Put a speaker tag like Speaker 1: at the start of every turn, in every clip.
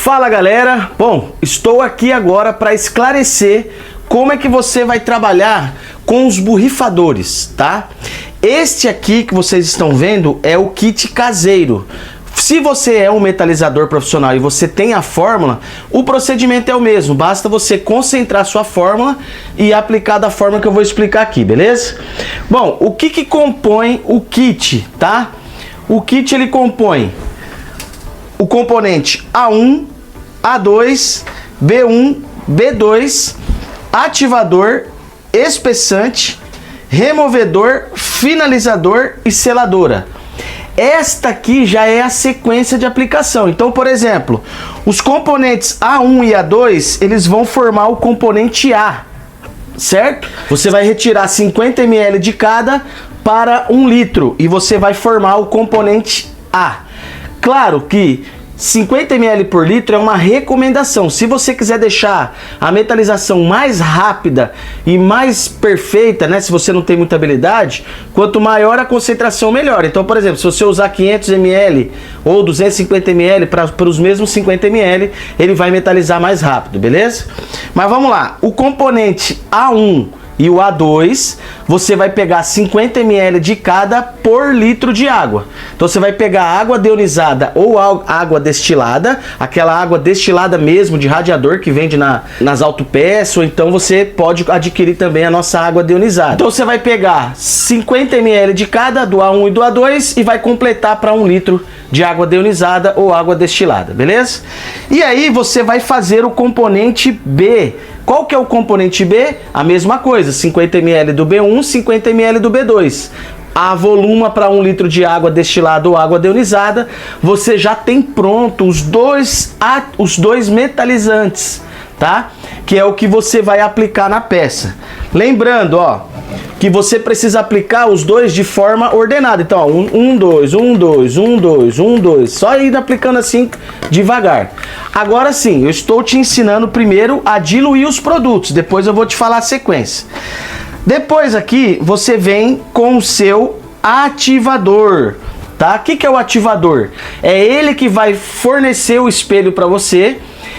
Speaker 1: Fala galera, bom, estou aqui agora para esclarecer como é que você vai trabalhar com os borrifadores, tá? Este aqui que vocês estão vendo é o kit caseiro. Se você é um metalizador profissional e você tem a fórmula, o procedimento é o mesmo, basta você concentrar sua fórmula e aplicar da forma que eu vou explicar aqui, beleza? Bom, o que compõe o kit, tá? O kit ele compõe o componente A1, A2, B1, B2, ativador, espessante, removedor, finalizador e seladora. Esta aqui já é a sequência de aplicação. Então, por exemplo, os componentes A1 e A2, eles vão formar o componente A, certo? Você vai retirar 50 ml de cada para 1 litro e você vai formar o componente A. Claro que 50 ml por litro é uma recomendação. Se você quiser deixar a metalização mais rápida e mais perfeita, né? Se você não tem muita habilidade, quanto maior a concentração, melhor. Então, por exemplo, se você usar 500 ml ou 250 ml para os mesmos 50 ml, ele vai metalizar mais rápido, beleza? Mas vamos lá. O componente A1 e o A2, você vai pegar 50 ml de cada por litro de água. Então você vai pegar água deionizada ou água destilada, aquela água destilada mesmo de radiador que vende nas autopeças, ou então você pode adquirir também a nossa água deionizada. Então você vai pegar 50 ml de cada, do A1 e do A2, e vai completar para 1 litro de água deionizada ou água destilada, beleza? E aí você vai fazer o componente B. Qual que é o componente B? A mesma coisa, 50 ml do B1, 50 ml do B2. A voluma para 1 litro de água destilada ou água deionizada, você já tem pronto os dois metalizantes, tá? Que é o que você vai aplicar na peça. Lembrando, ó, que você precisa aplicar os dois de forma ordenada. Então, ó, 1, 2, 1, 2, 1, 2, 1, 2. Só ir aplicando assim devagar. Agora sim, eu estou te ensinando primeiro a diluir os produtos. Depois eu vou te falar a sequência. Depois aqui, você vem com o seu ativador, tá? O que é o ativador? É ele que vai fornecer o espelho para você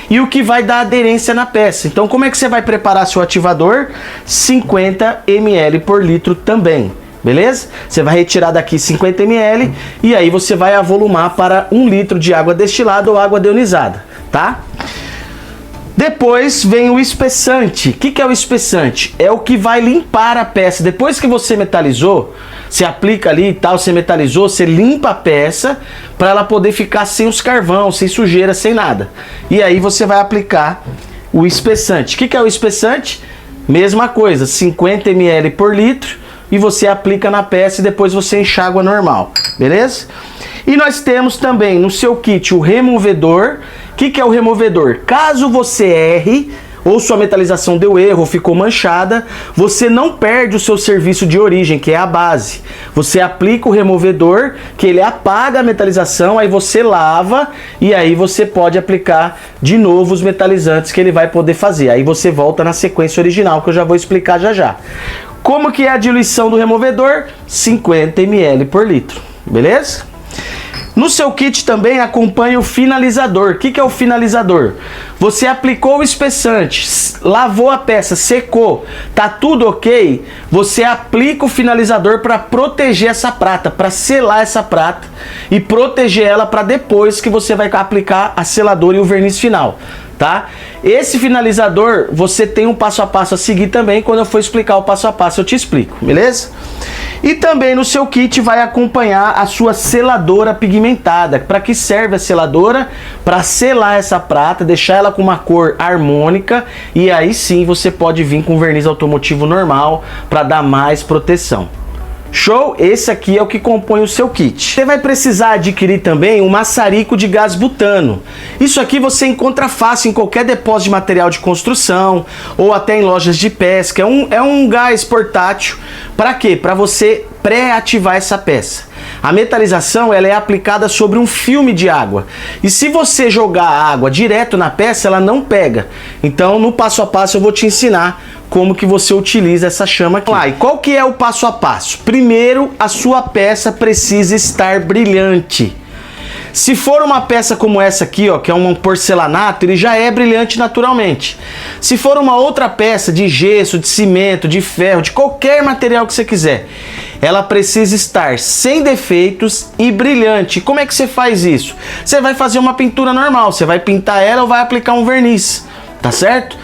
Speaker 1: e o que vai dar aderência na peça. Então, como é que você vai preparar seu ativador? 50 ml por litro também, beleza? Você vai retirar daqui 50 ml e aí você vai avolumar para 1 litro de água destilada ou água deionizada, tá? Depois vem o espessante. O que é o espessante? É o que vai limpar a peça. Depois que você metalizou, você aplica ali e tal, você metalizou, você limpa a peça para ela poder ficar sem os carvão, sem sujeira, sem nada. E aí você vai aplicar o espessante. O que é o espessante? Mesma coisa, 50 ml por litro e você aplica na peça e depois você enxágua normal, beleza? E nós temos também no seu kit o removedor. O que é o removedor? Caso você erre, ou sua metalização deu erro, ou ficou manchada, você não perde o seu serviço de origem, que é a base. Você aplica o removedor, que ele apaga a metalização, aí você lava, e aí você pode aplicar de novo os metalizantes que ele vai poder fazer. Aí você volta na sequência original, que eu já vou explicar já já. Como que é a diluição do removedor? 50 ml por litro, beleza? No seu kit também acompanha o finalizador. O que é o finalizador? Você aplicou o espessante, lavou a peça, secou, tá tudo ok? Você aplica o finalizador para proteger essa prata, para selar essa prata e proteger ela para depois que você vai aplicar a seladora e o verniz final, tá? Esse finalizador, você tem um passo a passo a seguir também. Quando eu for explicar o passo a passo, eu te explico, beleza? E também no seu kit vai acompanhar a sua seladora pigmentada. Para que serve a seladora? Para selar essa prata, deixar ela com uma cor harmônica, e aí sim você pode vir com verniz automotivo normal para dar mais proteção. Show? Esse aqui é o que compõe o seu kit. Você vai precisar adquirir também um maçarico de gás butano. Isso aqui você encontra fácil em qualquer depósito de material de construção ou até em lojas de pesca. É um gás portátil. Para quê? Para você pré-ativar essa peça. A metalização ela é aplicada sobre um filme de água. E se você jogar a água direto na peça, ela não pega. Então, no passo a passo eu vou te ensinar como que você utiliza essa chama aqui. E qual que é o passo a passo? Primeiro, a sua peça precisa estar brilhante. Se for uma peça como essa aqui, ó, que é um porcelanato, ele já é brilhante naturalmente. Se for uma outra peça de gesso, de cimento, de ferro, de qualquer material que você quiser, ela precisa estar sem defeitos e brilhante. Como é que você faz isso? Você vai fazer uma pintura normal, você vai pintar ela ou vai aplicar um verniz, tá certo?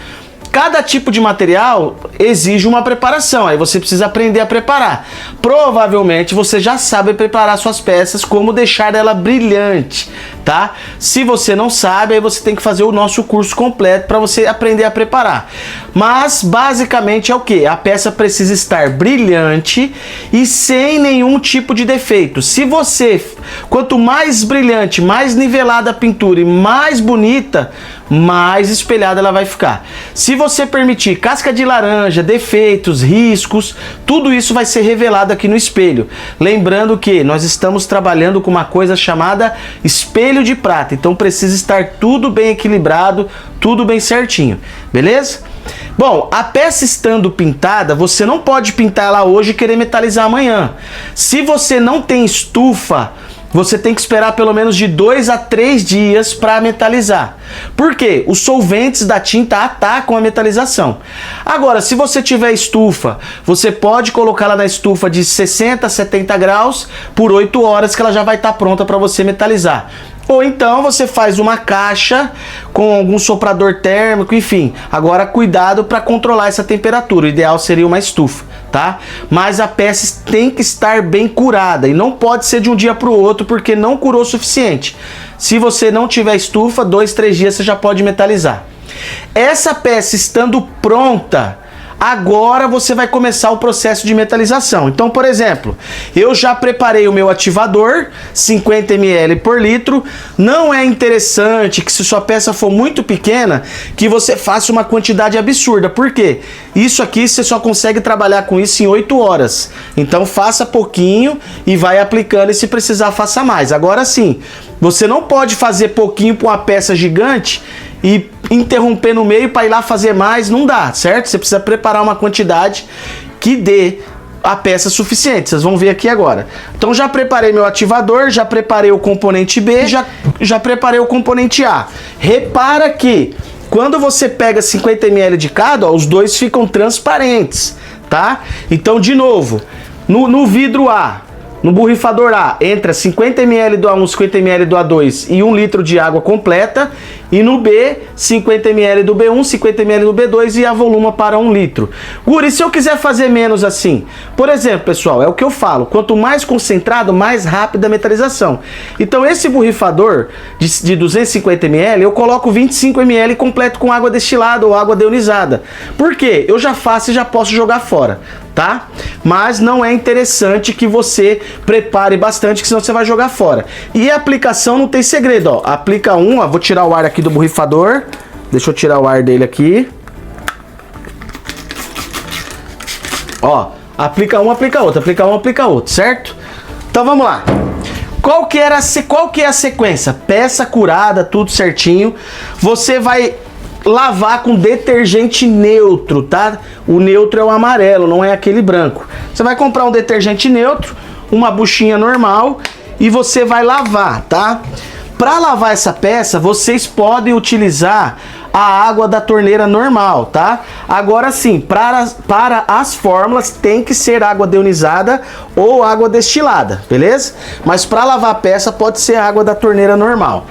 Speaker 1: Cada tipo de material exige uma preparação, aí você precisa aprender a preparar. Provavelmente você já sabe preparar suas peças, como deixar ela brilhante, tá? Se você não sabe, aí você tem que fazer o nosso curso completo para você aprender a preparar. Mas basicamente é o que? A peça precisa estar brilhante e sem nenhum tipo de defeito. Se você, quanto mais brilhante, mais nivelada a pintura e mais bonita, mais espelhada ela vai ficar. Se você permitir casca de laranja, defeitos, riscos, tudo isso vai ser revelado aqui no espelho. Lembrando que nós estamos trabalhando com uma coisa chamada espelho de prata, então precisa estar tudo bem equilibrado, tudo bem certinho, beleza? Bom, a peça estando pintada, você não pode pintar ela hoje e querer metalizar amanhã. Se você não tem estufa, você tem que esperar pelo menos de 2 a 3 dias para metalizar. Por quê? Os solventes da tinta atacam a metalização. Agora, se você tiver estufa, você pode colocá-la na estufa de 60 a 70 graus por 8 horas que ela já vai estar pronta para você metalizar. Ou então você faz uma caixa com algum soprador térmico, enfim. Agora cuidado para controlar essa temperatura, o ideal seria uma estufa, tá? Mas a peça tem que estar bem curada e não pode ser de um dia para o outro porque não curou o suficiente. Se você não tiver estufa, 2, 3 dias você já pode metalizar. Essa peça estando pronta, agora você vai começar o processo de metalização. Então, por exemplo, eu já preparei o meu ativador, 50 ml por litro. Não é interessante que, se sua peça for muito pequena, que você faça uma quantidade absurda. Por quê? Isso aqui você só consegue trabalhar com isso em 8 horas. Então faça pouquinho e vai aplicando, e se precisar faça mais. Agora sim, você não pode fazer pouquinho para uma peça gigante e interromper no meio para ir lá fazer mais, não dá, certo? Você precisa preparar uma quantidade que dê a peça suficiente, vocês vão ver aqui agora. Então já preparei meu ativador, já preparei o componente B, já preparei o componente A. Repara que quando você pega 50 ml de cada, ó, os dois ficam transparentes, tá? Então, de novo, no vidro A, no borrifador A, entra 50 ml do A1, 50 ml do A2 e 1 litro de água completa. E no B, 50 ml do B1, 50 ml do B2 e a voluma para 1 litro. Guri, se eu quiser fazer menos assim, por exemplo, pessoal, é o que eu falo, quanto mais concentrado, mais rápida a metalização. Então esse borrifador de 250 ml, eu coloco 25 ml completo com água destilada ou água deionizada. Por quê? Eu já faço e já posso jogar fora, tá? Mas não é interessante que você prepare bastante, que senão você vai jogar fora. E a aplicação não tem segredo, ó. Aplica um, ó, vou tirar o ar aqui do borrifador. Deixa eu tirar o ar dele aqui. Ó, aplica um, aplica outro, aplica um, aplica outro, certo? Então vamos lá. Qual que é a sequência? Peça curada, tudo certinho. Você vai lavar com detergente neutro, tá? O neutro é o amarelo, não é aquele branco. Você vai comprar um detergente neutro, uma buchinha normal e você vai lavar, tá? Para lavar essa peça, vocês podem utilizar a água da torneira normal, tá? Agora sim, para as fórmulas tem que ser água deionizada ou água destilada, beleza? Mas para lavar a peça pode ser água da torneira normal.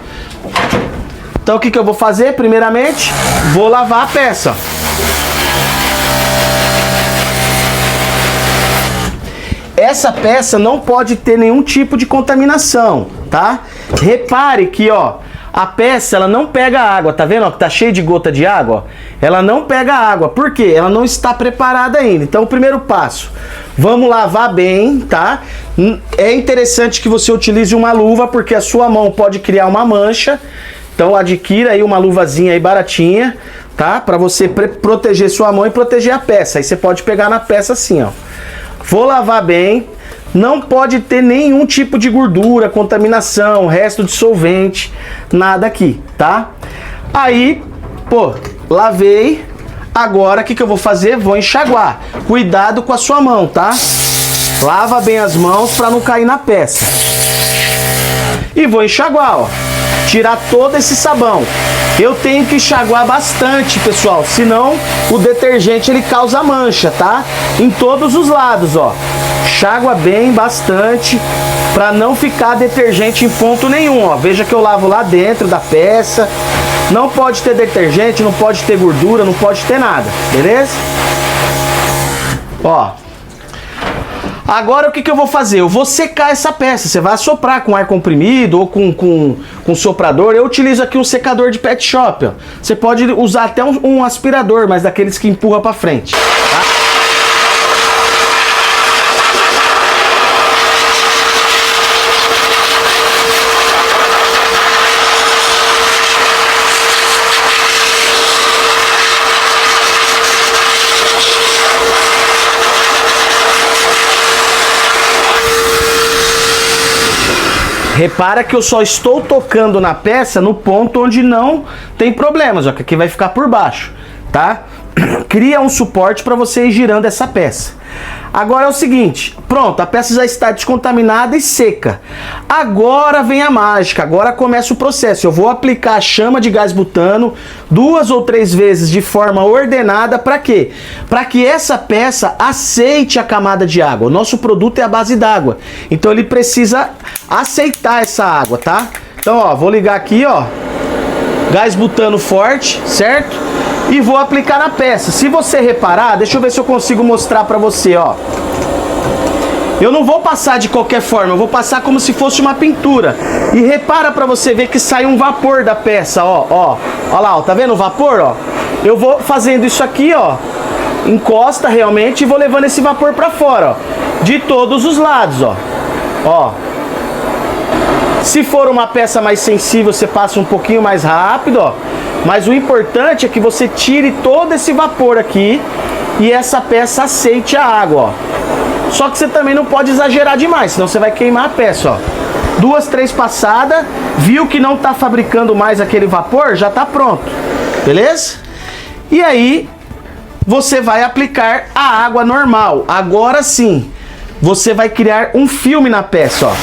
Speaker 1: Então o que eu vou fazer? Primeiramente, vou lavar a peça. Essa peça não pode ter nenhum tipo de contaminação, tá? Repare que, ó, a peça ela não pega água, tá vendo? Ó, que tá cheio de gota de água, ó. Ela não pega água, por quê? Ela não está preparada ainda. Então o primeiro passo, vamos lavar bem, tá? É interessante que você utilize uma luva, porque a sua mão pode criar uma mancha. Então adquira aí uma luvazinha aí baratinha, tá? Pra você proteger sua mão e proteger a peça. Aí você pode pegar na peça assim, ó. Vou lavar bem, não pode ter nenhum tipo de gordura, contaminação, resto de solvente, nada aqui, tá? Aí, pô, lavei, agora o que eu vou fazer? Vou enxaguar. Cuidado com a sua mão, tá? Lava bem as mãos para não cair na peça. e vou enxaguar, ó. Tirar todo esse sabão. Eu tenho que enxaguar bastante, pessoal, senão o detergente ele causa mancha, tá? Em todos os lados, ó. Enxágua bem, bastante, para não ficar detergente em ponto nenhum, ó. Veja que eu lavo lá dentro da peça. Não pode ter detergente, não pode ter gordura, não pode ter nada, beleza? Ó. Agora o que eu vou fazer? Eu vou secar essa peça. Você vai assoprar com ar comprimido ou com soprador. Eu utilizo aqui um secador de pet shop, ó. Você pode usar até um aspirador, mas daqueles que empurra para frente, tá? Repara que eu só estou tocando na peça no ponto onde não tem problemas, ó, que aqui vai ficar por baixo, tá? Cria um suporte para você ir girando essa peça. Agora é o seguinte, pronto, a peça já está descontaminada e seca. Agora vem a mágica, agora começa o processo. Eu vou aplicar a chama de gás butano 2 ou 3 vezes de forma ordenada. Para quê? Para que essa peça aceite a camada de água. O nosso produto é a base d'água, então ele precisa aceitar essa água, tá? Então, ó, vou ligar aqui, ó, gás butano forte, certo? E vou aplicar na peça. Se você reparar, deixa eu ver se eu consigo mostrar pra você, ó. Eu não vou passar de qualquer forma, eu vou passar como se fosse uma pintura. E repara pra você ver que sai um vapor da peça, ó. Ó lá, ó, tá vendo o vapor, ó? Eu vou fazendo isso aqui, ó. Encosta realmente e vou levando esse vapor pra fora, ó. De todos os lados, ó. Ó. Se for uma peça mais sensível, você passa um pouquinho mais rápido, ó. Mas o importante é que você tire todo esse vapor aqui e essa peça aceite a água, ó. Só que você também não pode exagerar demais, senão você vai queimar a peça, ó. 2, 3 passadas, viu que não tá fabricando mais aquele vapor, já tá pronto, beleza? E aí, você vai aplicar a água normal. Agora sim, você vai criar um filme na peça, ó.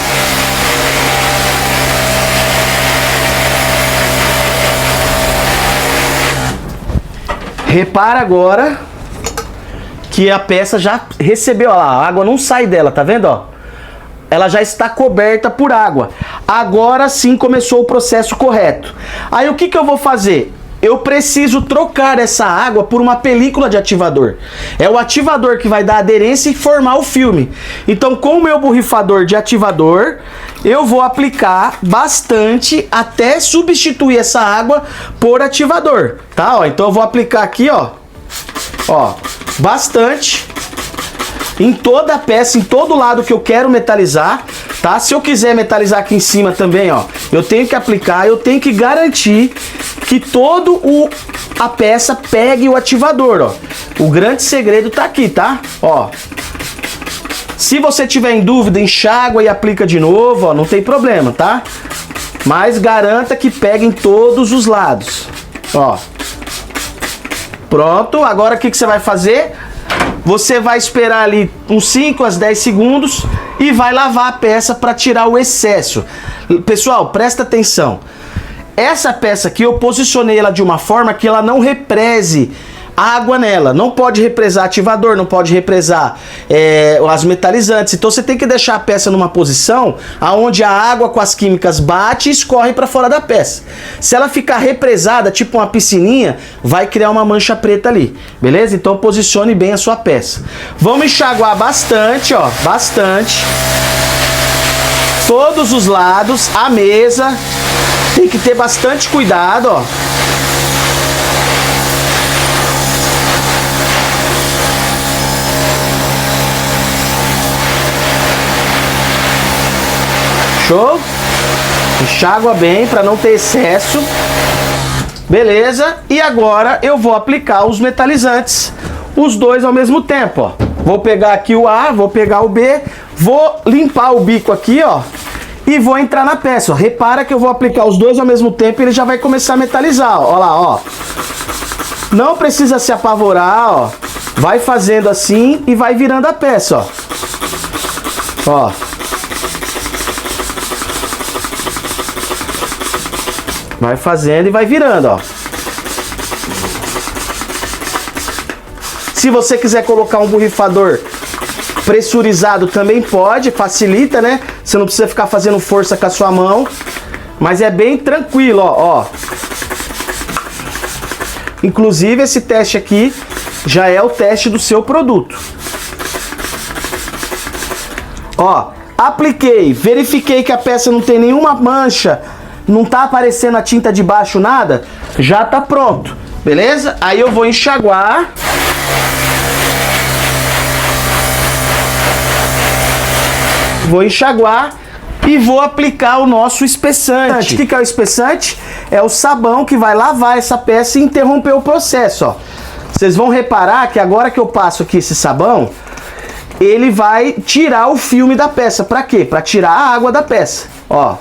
Speaker 1: Repara agora que a peça já recebeu, ó, a água não sai dela, tá vendo, ó? Ela já está coberta por água. Agora sim começou o processo correto. Aí o que eu vou fazer? Eu preciso trocar essa água por uma película de ativador. É o ativador que vai dar aderência e formar o filme. Então, com o meu borrifador de ativador, eu vou aplicar bastante até substituir essa água por ativador, tá? Ó, então eu vou aplicar aqui, ó, bastante em toda a peça, em todo lado que eu quero metalizar, tá? Se eu quiser metalizar aqui em cima também, ó, eu tenho que aplicar, eu tenho que garantir que a peça pegue o ativador, ó. O grande segredo tá aqui, tá? Ó. Se você tiver em dúvida, enxágua e aplica de novo, ó, não tem problema, tá? Mas garanta que pegue em todos os lados, ó. Pronto, agora o que você vai fazer? Você vai esperar ali uns 5 a 10 segundos e vai lavar a peça para tirar o excesso. Pessoal, presta atenção. Essa peça aqui eu posicionei ela de uma forma que ela não represe água nela. Não pode represar ativador, não pode represar as metalizantes. Então você tem que deixar a peça numa posição onde a água com as químicas bate e escorre para fora da peça. Se ela ficar represada, tipo uma piscininha, vai criar uma mancha preta ali, beleza? Então posicione bem a sua peça. Vamos enxaguar bastante, ó, bastante. Todos os lados, a mesa. Tem que ter bastante cuidado, ó. Show? Enxágua bem para não ter excesso. Beleza? E agora eu vou aplicar os metalizantes, os dois ao mesmo tempo, ó. Vou pegar aqui o A, vou pegar o B, vou limpar o bico aqui, ó. E vou entrar na peça, ó. Repara que eu vou aplicar os dois ao mesmo tempo e ele já vai começar a metalizar, ó. Ó lá, ó. Não precisa se apavorar, ó. Vai fazendo assim e vai virando a peça, ó. Ó. Vai fazendo e vai virando, ó. Se você quiser colocar um borrifador pressurizado também pode, facilita, né? Você não precisa ficar fazendo força com a sua mão, mas é bem tranquilo, ó. Inclusive esse teste aqui já é o teste do seu produto. Ó, apliquei, verifiquei que a peça não tem nenhuma mancha, não tá aparecendo a tinta de baixo, nada, já tá pronto, beleza? Aí eu vou enxaguar. Vou enxaguar e vou aplicar o nosso espessante. O que é o espessante? É o sabão que vai lavar essa peça e interromper o processo, ó. Vocês vão reparar que agora que eu passo aqui esse sabão, ele vai tirar o filme da peça. Pra quê? Pra tirar a água da peça, ó.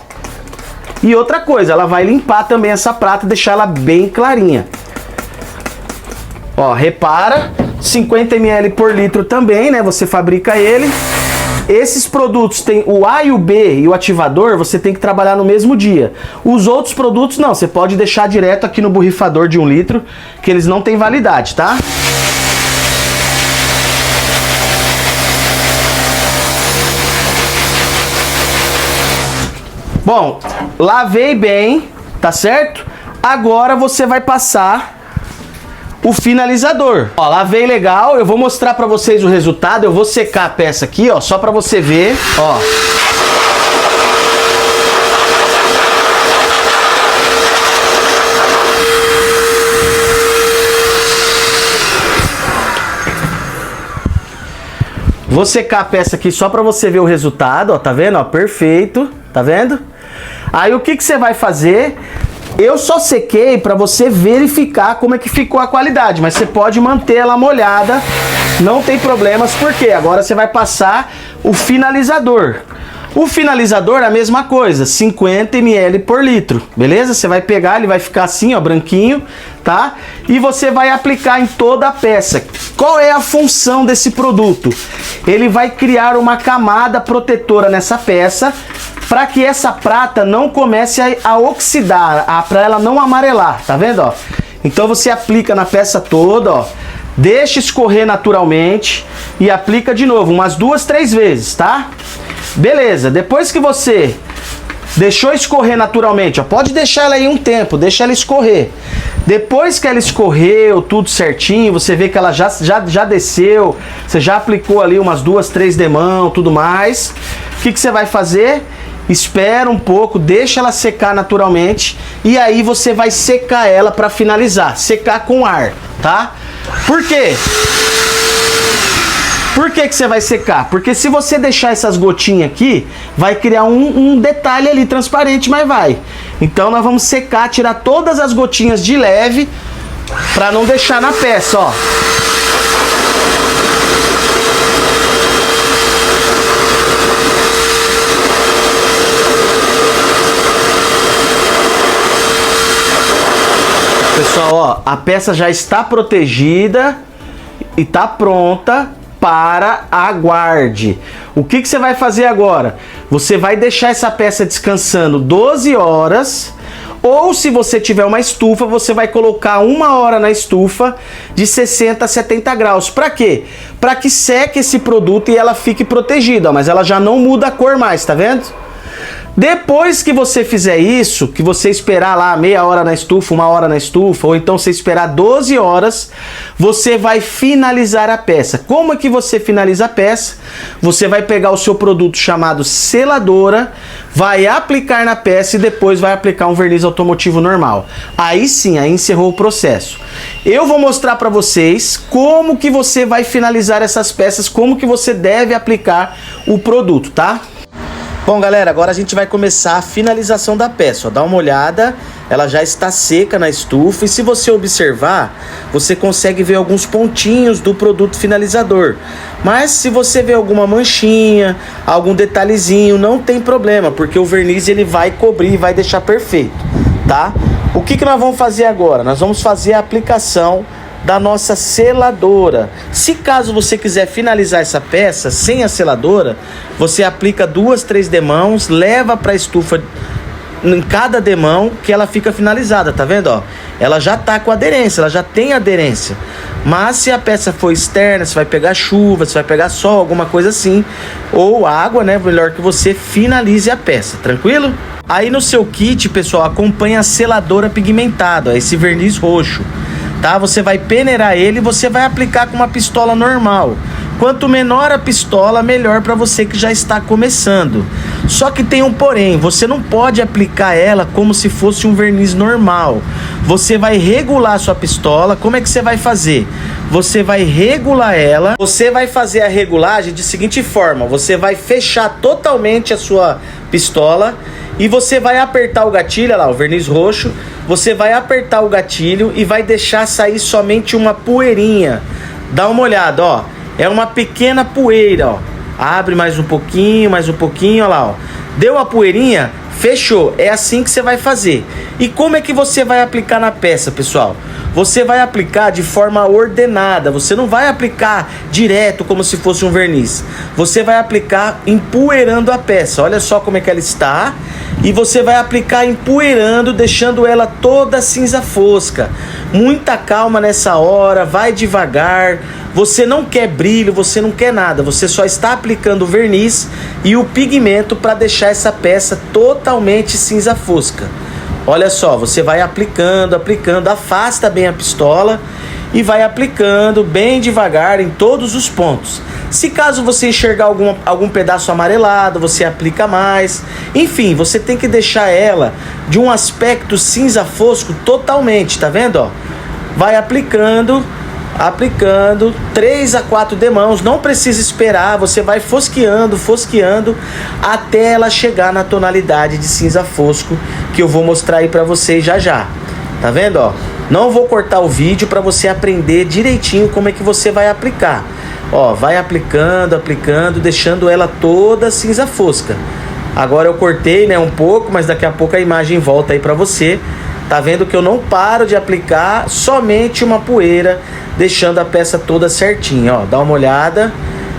Speaker 1: E outra coisa, ela vai limpar também essa prata, deixar ela bem clarinha. Ó, repara, 50 ml por litro também, né? Você fabrica ele. Esses produtos tem o A e o B e o ativador, você tem que trabalhar no mesmo dia. Os outros produtos não, você pode deixar direto aqui no borrifador de 1 litro, que eles não têm validade, tá? Bom, lavei bem, tá certo? Agora você vai passar o finalizador. Ó, lavei legal, eu vou mostrar pra vocês o resultado, eu vou secar a peça aqui, ó, só pra você ver, ó. Vou secar a peça aqui só pra você ver o resultado, ó, tá vendo? Ó, perfeito, tá vendo? Aí o que que você vai fazer? Eu só sequei para você verificar como é que ficou a qualidade, mas você pode manter ela molhada, não tem problemas, porque agora você vai passar o finalizador. O finalizador é a mesma coisa, 50 ml por litro, beleza? Você vai pegar, ele vai ficar assim, ó, branquinho, tá? E você vai aplicar em toda a peça. Qual é a função desse produto? Ele vai criar uma camada protetora nessa peça, para que essa prata não comece a oxidar, para ela não amarelar, tá vendo, ó? Então você aplica na peça toda, ó, deixa escorrer naturalmente e aplica de novo, umas 2, 3 vezes, tá? Beleza, depois que você deixou escorrer naturalmente, ó, pode deixar ela aí um tempo, deixa ela escorrer. Depois que ela escorreu, tudo certinho, você vê que ela já desceu, você já aplicou ali umas 2, 3 demão, tudo mais. O que que você vai fazer? Espera um pouco, deixa ela secar naturalmente e aí você vai secar ela para finalizar, secar com ar, tá? Por quê? Por que que você vai secar? Porque se você deixar essas gotinhas aqui, vai criar um detalhe ali transparente, mas vai. Então nós vamos secar, tirar todas as gotinhas de leve para não deixar na peça, ó. Pessoal, ó, a peça já está protegida e está pronta para aguarde. O que que você vai fazer agora? Você vai deixar essa peça descansando 12 horas, ou se você tiver uma estufa, você vai colocar 1 hora na estufa de 60 a 70 graus. Para quê? Para que seque esse produto e ela fique protegida, ó, mas ela já não muda a cor mais, tá vendo? Depois que você fizer isso, que você esperar lá meia hora na estufa, 1 hora na estufa, ou então você esperar 12 horas, você vai finalizar a peça. Como é que você finaliza a peça? Você vai pegar o seu produto chamado seladora, vai aplicar na peça e depois vai aplicar um verniz automotivo normal. Aí sim, aí encerrou o processo. Eu vou mostrar para vocês como que você vai finalizar essas peças, como que você deve aplicar o produto, tá? Bom, galera, agora a gente vai começar a finalização da peça, ó. Dá uma olhada, ela já está seca na estufa e se você observar, você consegue ver alguns pontinhos do produto finalizador. Mas se você vê alguma manchinha, algum detalhezinho, não tem problema, porque o verniz ele vai cobrir e vai deixar perfeito, tá? O que que nós vamos fazer agora? Nós vamos fazer a aplicação da nossa seladora. Se caso você quiser finalizar essa peça sem a seladora, você aplica 2, 3 demãos, leva para a estufa em cada demão que ela fica finalizada, tá vendo, ó? Ela já tá com aderência, ela já tem aderência. Mas se a peça for externa, você vai pegar chuva, você vai pegar sol, alguma coisa assim, ou água, né? Melhor que você finalize a peça, tranquilo? Aí no seu kit, pessoal, acompanha a seladora pigmentada, ó, esse verniz roxo, tá? Você vai peneirar ele e você vai aplicar com uma pistola normal. Quanto menor a pistola, melhor para você que já está começando. Só que tem um porém, você não pode aplicar ela como se fosse um verniz normal. Você vai regular a sua pistola. Como é que você vai fazer? Você vai regular ela. Você vai fazer a regulagem de seguinte forma: você vai fechar totalmente a sua pistola e você vai apertar o gatilho, olha lá, o verniz roxo. Você vai apertar o gatilho e vai deixar sair somente uma poeirinha. Dá uma olhada, ó. É uma pequena poeira, ó. Abre mais um pouquinho, olha lá, ó. Deu a poeirinha, fechou. É assim que você vai fazer. E como é que você vai aplicar na peça, pessoal? Você vai aplicar de forma ordenada. Você não vai aplicar direto como se fosse um verniz. Você vai aplicar empoeirando a peça. Olha só como é que ela está. E você vai aplicar empoeirando, deixando ela toda cinza fosca. Muita calma nessa hora, vai devagar. Você não quer brilho, você não quer nada. Você só está aplicando o verniz e o pigmento para deixar essa peça totalmente cinza fosca. Olha só, você vai aplicando, afasta bem a pistola e vai aplicando bem devagar em todos os pontos. Se caso você enxergar algum pedaço amarelado, você aplica mais. Enfim, você tem que deixar ela de um aspecto cinza fosco totalmente, tá vendo, ó? Vai aplicando 3 a 4 demãos, não precisa esperar, você vai fosqueando até ela chegar na tonalidade de cinza fosco que eu vou mostrar aí pra vocês já. Tá vendo, ó? Não vou cortar o vídeo para você aprender direitinho como é que você vai aplicar. Ó, vai aplicando, deixando ela toda cinza fosca. Agora eu cortei, né, um pouco, mas daqui a pouco a imagem volta aí pra você. Tá vendo que eu não paro de aplicar somente uma poeira, deixando a peça toda certinha, ó. Dá uma olhada,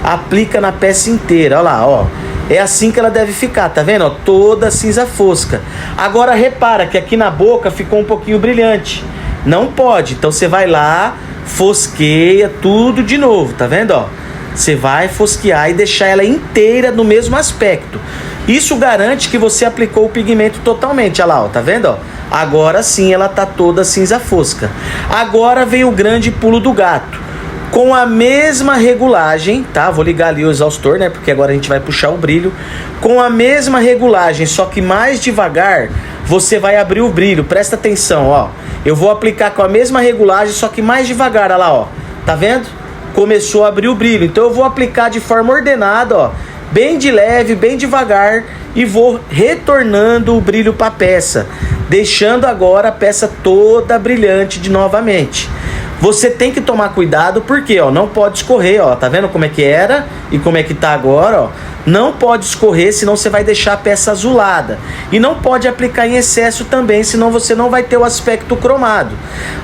Speaker 1: aplica na peça inteira, ó lá, ó. É assim que ela deve ficar, tá vendo, ó? Toda cinza fosca. Agora repara que aqui na boca ficou um pouquinho brilhante. Não pode, então você vai lá, fosqueia tudo de novo, tá vendo, ó? Você vai fosquear e deixar ela inteira no mesmo aspecto. Isso garante que você aplicou o pigmento totalmente, olha lá, ó, tá vendo, ó? Agora sim ela tá toda cinza fosca. Agora vem o grande pulo do gato. Com a mesma regulagem, tá? Vou ligar ali o exaustor, né? Porque agora a gente vai puxar o brilho. Com a mesma regulagem, só que mais devagar, você vai abrir o brilho. Presta atenção, ó. Eu vou aplicar com a mesma regulagem, só que mais devagar, olha lá, ó. Tá vendo? Começou a abrir o brilho. Então eu vou aplicar de forma ordenada, ó. Bem de leve, bem devagar. E vou retornando o brilho para a peça. Deixando agora a peça toda brilhante de novamente. Você tem que tomar cuidado porque, ó, não pode escorrer, ó. Tá vendo como é que era e como é que tá agora, ó? Não pode escorrer, senão você vai deixar a peça azulada. E não pode aplicar em excesso também, senão você não vai ter o aspecto cromado.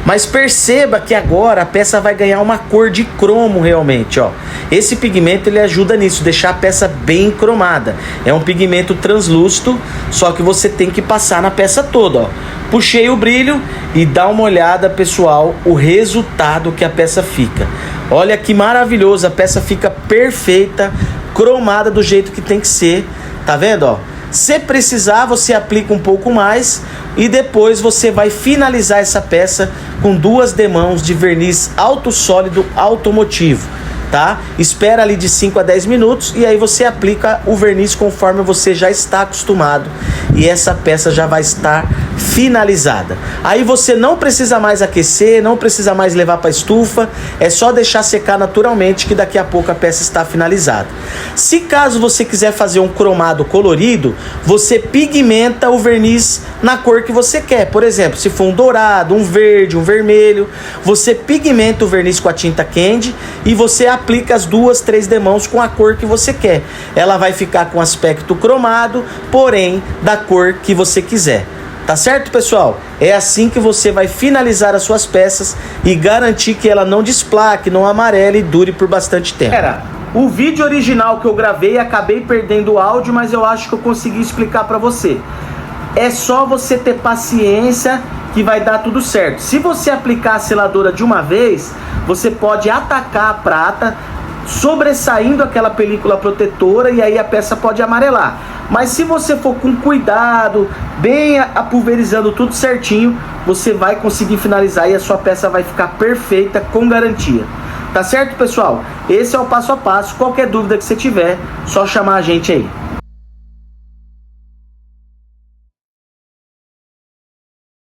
Speaker 1: Mas perceba que agora a peça vai ganhar uma cor de cromo realmente, ó. Esse pigmento ele ajuda nisso, deixar a peça bem cromada. É um pigmento translúcido, só que você tem que passar na peça toda, ó. Puxei o brilho e dá uma olhada, pessoal, o resultado que a peça fica. Olha que maravilhoso, a peça fica perfeita, cromada do jeito que tem que ser, tá vendo, ó? Se precisar, você aplica um pouco mais e depois você vai finalizar essa peça com 2 demãos de verniz alto sólido automotivo, tá? Espera ali de 5 a 10 minutos e aí você aplica o verniz conforme você já está acostumado e essa peça já vai estar finalizada. Aí você não precisa mais aquecer, não precisa mais levar para estufa, é só deixar secar naturalmente que daqui a pouco a peça está finalizada. Se caso você quiser fazer um cromado colorido, você pigmenta o verniz na cor que você quer. Por exemplo, se for um dourado, um verde, um vermelho, você pigmenta o verniz com a tinta Candy e você aplica as 2, 3 demãos com a cor que você quer. Ela vai ficar com aspecto cromado, porém da cor que você quiser. Tá certo, pessoal? É assim que você vai finalizar as suas peças e garantir que ela não desplaque, não amarele e dure por bastante tempo. O vídeo original que eu gravei, acabei perdendo o áudio, mas eu acho que eu consegui explicar para você. é só você ter paciência que vai dar tudo certo. Se você aplicar a seladora de uma vez, você pode atacar a prata, sobressaindo aquela película protetora, e aí a peça pode amarelar. Mas se você for com cuidado, bem pulverizando tudo certinho, você vai conseguir finalizar e a sua peça vai ficar perfeita, com garantia. Tá certo, pessoal? Esse é o passo a passo. Qualquer dúvida que você tiver, só chamar a gente aí.